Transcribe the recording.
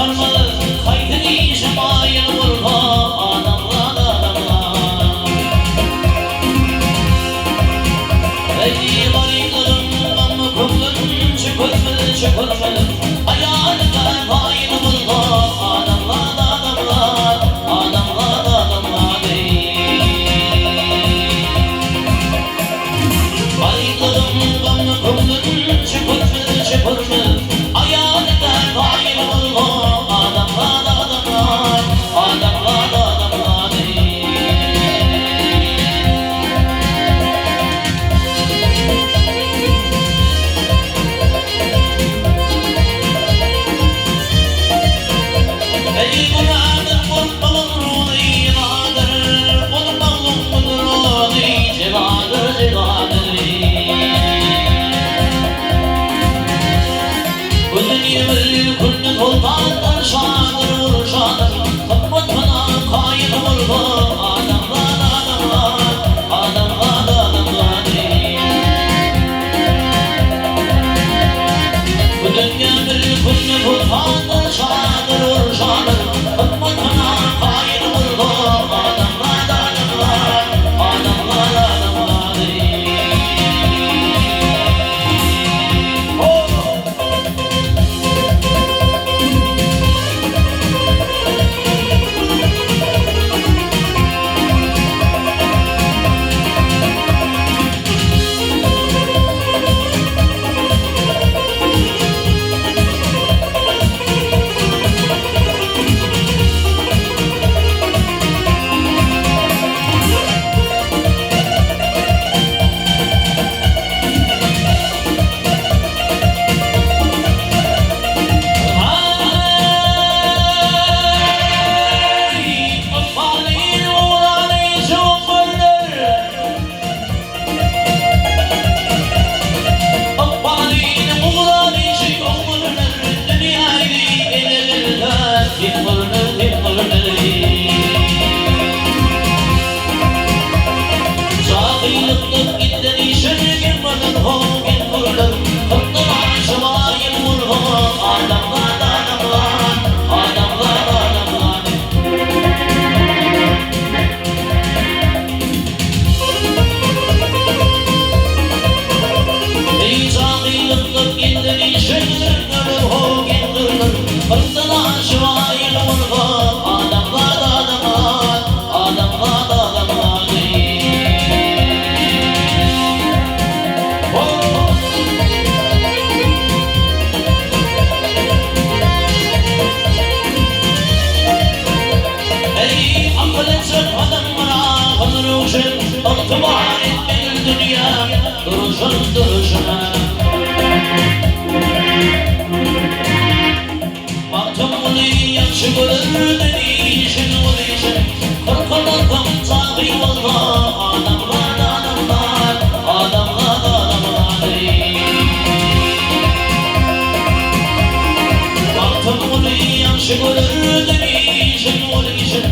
sarmalı kaydını şemayel vurma adamlar adamlar. Ey varlıklarım ama kumlarım çökülmeli çökülmeli ayağında fail vurma adamlar adamlar adamlar adamlar. Varlıklarım ama kumlarım çökülmeli çökülmeli ayağında fail vurma adamlar adamlar adamlar adamlar. Ey munadır kurtulun ruhi nadir kurtulun ruhi cevadır cevadır. Bu dünyamı kullu kolpanlar şadır vur şadır kapatmana kayıt vurma adamlar adamlar adamlar adamlar. Bu dünyamı kullu kolpanlar şadır vur şadır kapatmana kayıt vurma adamlar adamlar adamlar adamlar. Şıkırır demişim, o değişim